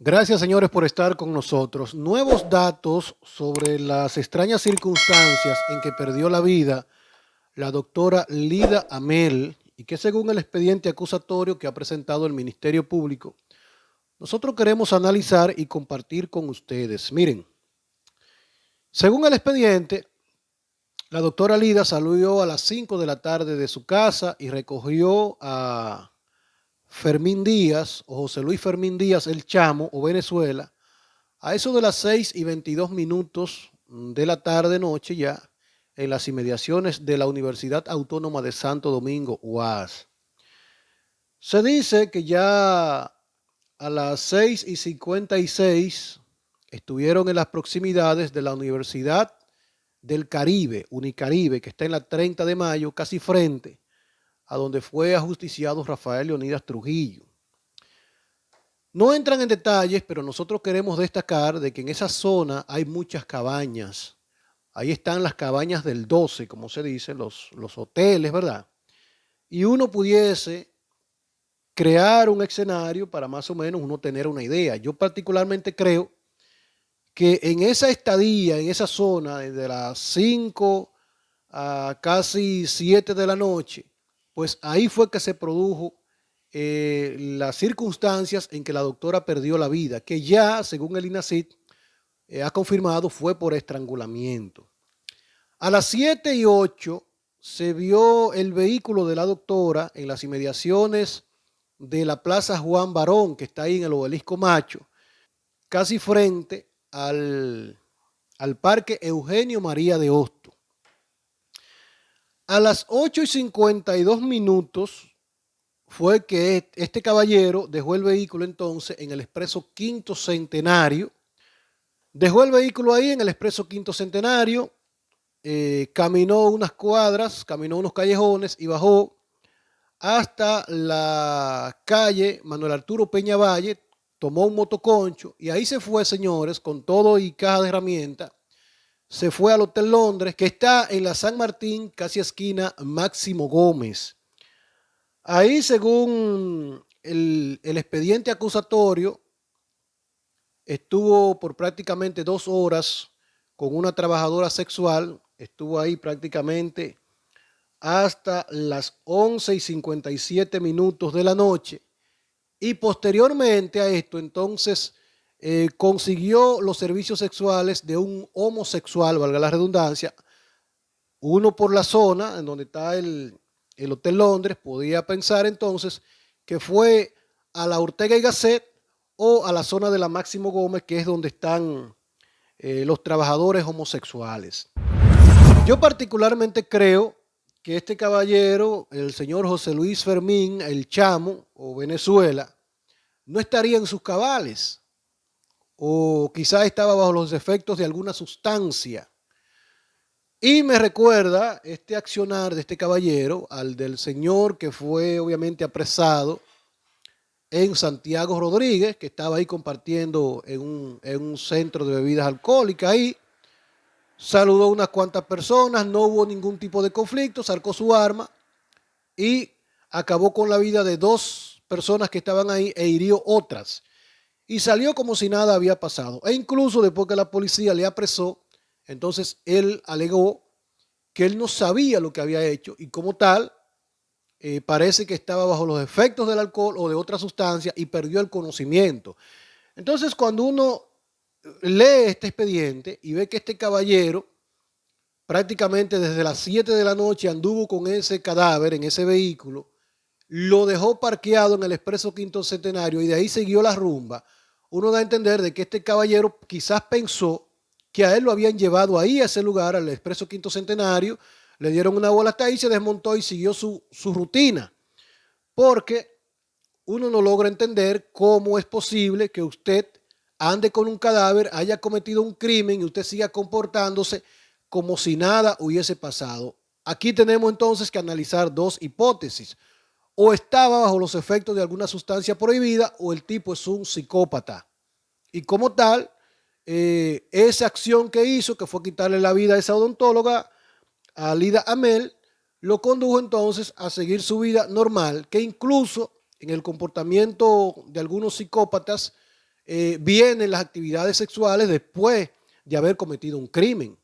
Gracias, señores, por estar con nosotros. Nuevos datos sobre las extrañas circunstancias en que perdió la vida la doctora Lida Amel y que según el expediente acusatorio que ha presentado el Ministerio Público, nosotros queremos analizar y compartir con ustedes. Miren, según el expediente, la doctora Lida salió a las 5 de la tarde de su casa y recogió a Fermín Díaz o José Luis Fermín Díaz, el Chamo o Venezuela, a eso de las 6:22 de la tarde noche ya, en las inmediaciones de la Universidad Autónoma de Santo Domingo, UAS. Se dice que ya a las 6:56 estuvieron en las proximidades de la Universidad del Caribe, Unicaribe, que está en la 30 de mayo, casi frente a donde fue ajusticiado Rafael Leonidas Trujillo. No entran en detalles, pero nosotros queremos destacar de que en esa zona hay muchas cabañas. Ahí están las cabañas del 12, como se dice, los hoteles, ¿verdad? Y uno pudiese crear un escenario para más o menos uno tener una idea. Yo particularmente creo que en esa estadía, en esa zona, desde las 5 a casi 7 de la noche, pues ahí fue que se produjo las circunstancias en que la doctora perdió la vida, que ya, según el INACID, ha confirmado fue por estrangulamiento. A las 7:08 se vio el vehículo de la doctora en las inmediaciones de la Plaza Juan Barón, que está ahí en el Obelisco Macho, casi frente al Parque Eugenio María de Hosto. A las 8:52 fue que este caballero dejó el vehículo entonces en el Expreso Quinto Centenario. Dejó el vehículo ahí en el Expreso Quinto Centenario, caminó unas cuadras, caminó unos callejones y bajó hasta la calle Manuel Arturo Peña Valle, tomó un motoconcho y ahí se fue, señores, con todo y caja de herramientas. Se fue al Hotel Londres, que está en la San Martín, casi esquina Máximo Gómez. Ahí, según el expediente acusatorio, estuvo por prácticamente 2 horas con una trabajadora sexual, estuvo ahí prácticamente hasta las 11:57 de la noche y posteriormente a esto entonces consiguió los servicios sexuales de un homosexual, valga la redundancia, uno por la zona en donde está el Hotel Londres, podía pensar entonces que fue a la Ortega y Gasset o a la zona de la Máximo Gómez, que es donde están los trabajadores homosexuales. Yo particularmente creo que este caballero, el señor José Luis Fermín, el Chamo o Venezuela, no estaría en sus cabales o quizás estaba bajo los efectos de alguna sustancia. Y me recuerda este accionar de este caballero al del señor que fue obviamente apresado en Santiago Rodríguez, que estaba ahí compartiendo en un centro de bebidas alcohólicas ahí. Saludó a unas cuantas personas, no hubo ningún tipo de conflicto, sacó su arma y acabó con la vida de 2 personas que estaban ahí e hirió otras. Y salió como si nada había pasado. E incluso después que la policía le apresó, entonces él alegó que él no sabía lo que había hecho y como tal parece que estaba bajo los efectos del alcohol o de otra sustancia y perdió el conocimiento. Entonces cuando uno lee este expediente y ve que este caballero prácticamente desde las 7 de la noche anduvo con ese cadáver en ese vehículo, lo dejó parqueado en el Expreso Quinto Centenario y de ahí siguió la rumba, uno da a entender de que este caballero quizás pensó que a él lo habían llevado ahí a ese lugar, al Expreso Quinto Centenario, le dieron una bola hasta ahí, se desmontó y siguió su rutina. Porque uno no logra entender cómo es posible que usted ande con un cadáver, haya cometido un crimen y usted siga comportándose como si nada hubiese pasado. Aquí tenemos entonces que analizar dos hipótesis. O estaba bajo los efectos de alguna sustancia prohibida o el tipo es un psicópata. Y como tal, esa acción que hizo, que fue quitarle la vida a esa odontóloga, a Lida Amel, lo condujo entonces a seguir su vida normal, que incluso en el comportamiento de algunos psicópatas vienen las actividades sexuales después de haber cometido un crimen.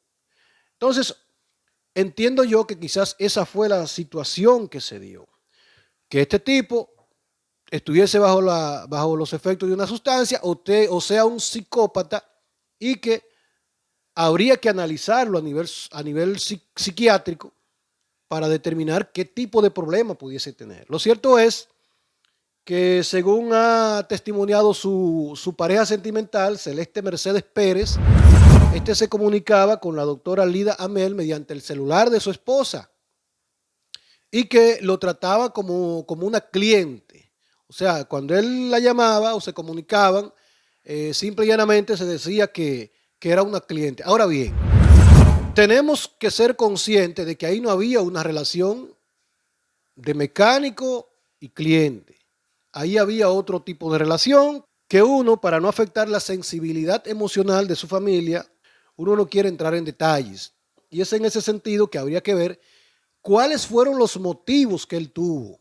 Entonces, entiendo yo que quizás esa fue la situación que se dio, que este tipo estuviese bajo los efectos de una sustancia o sea un psicópata y que habría que analizarlo a nivel psiquiátrico para determinar qué tipo de problema pudiese tener. Lo cierto es que según ha testimoniado su pareja sentimental, Celeste Mercedes Pérez, este se comunicaba con la doctora Lida Amel mediante el celular de su esposa y que lo trataba como una cliente. O sea, cuando él la llamaba o se comunicaban, simple y llanamente se decía que era una cliente. Ahora bien, tenemos que ser conscientes de que ahí no había una relación de mecánico y cliente. Ahí había otro tipo de relación que uno, para no afectar la sensibilidad emocional de su familia, uno no quiere entrar en detalles. Y es en ese sentido que habría que ver cuáles fueron los motivos que él tuvo.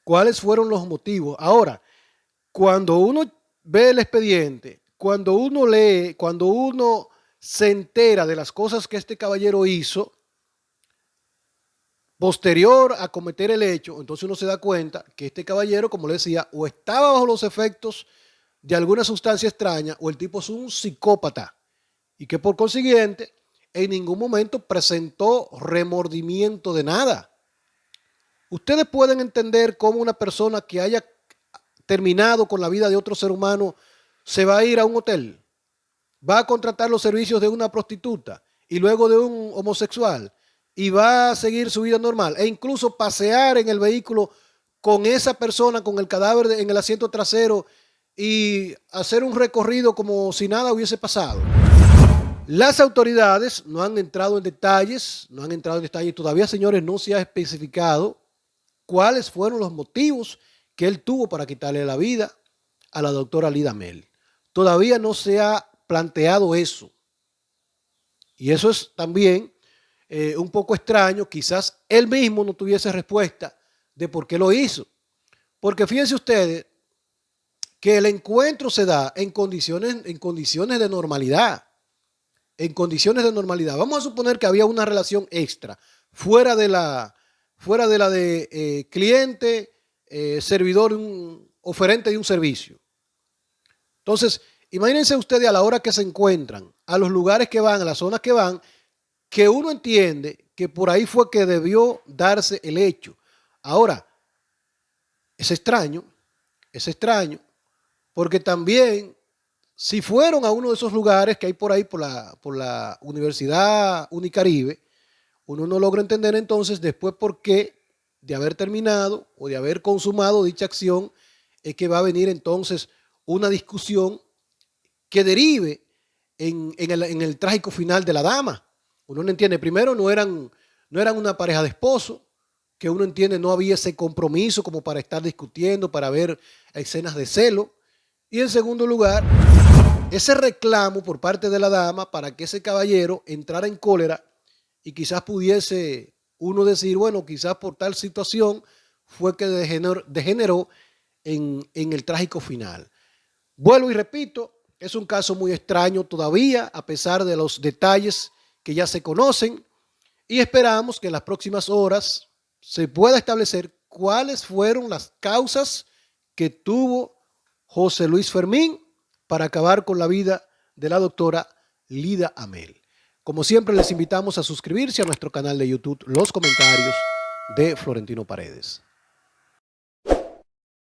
¿Cuáles fueron los motivos? Ahora, cuando uno ve el expediente, cuando uno lee, cuando uno se entera de las cosas que este caballero hizo, posterior a cometer el hecho, entonces uno se da cuenta que este caballero, como le decía, o estaba bajo los efectos de alguna sustancia extraña o el tipo es un psicópata y que por consiguiente en ningún momento presentó remordimiento de nada. Ustedes pueden entender cómo una persona que haya terminado con la vida de otro ser humano se va a ir a un hotel, va a contratar los servicios de una prostituta y luego de un homosexual y va a seguir su vida normal e incluso pasear en el vehículo con esa persona, con el cadáver en el asiento trasero y hacer un recorrido como si nada hubiese pasado. Las autoridades no han entrado en detalles, todavía, señores, no se ha especificado cuáles fueron los motivos que él tuvo para quitarle la vida a la doctora Lida Amel. Todavía no se ha planteado eso. Y eso es también un poco extraño. Quizás él mismo no tuviese respuesta de por qué lo hizo. Porque fíjense ustedes que el encuentro se da en condiciones de normalidad. En condiciones de normalidad. Vamos a suponer que había una relación extra, fuera de la de cliente, servidor, oferente de un servicio. Entonces, imagínense ustedes a la hora que se encuentran, a los lugares que van, a las zonas que van, que uno entiende que por ahí fue que debió darse el hecho. Ahora, es extraño, porque también si fueron a uno de esos lugares que hay por ahí, por la Universidad Unicaribe, uno no logra entender entonces después por qué de haber terminado o de haber consumado dicha acción es que va a venir entonces una discusión que derive en el trágico final de la dama. Uno no entiende, primero no eran una pareja de esposos, que uno entiende no había ese compromiso como para estar discutiendo, para ver escenas de celo. Y en segundo lugar, ese reclamo por parte de la dama para que ese caballero entrara en cólera y quizás pudiese uno decir, bueno, quizás por tal situación fue que degeneró en el trágico final. Vuelvo y repito, es un caso muy extraño todavía, a pesar de los detalles que ya se conocen, y esperamos que en las próximas horas se pueda establecer cuáles fueron las causas que tuvo José Luis Fermín para acabar con la vida de la doctora Lida Amel. Como siempre, les invitamos a suscribirse a nuestro canal de YouTube, Los Comentarios de Florentino Paredes.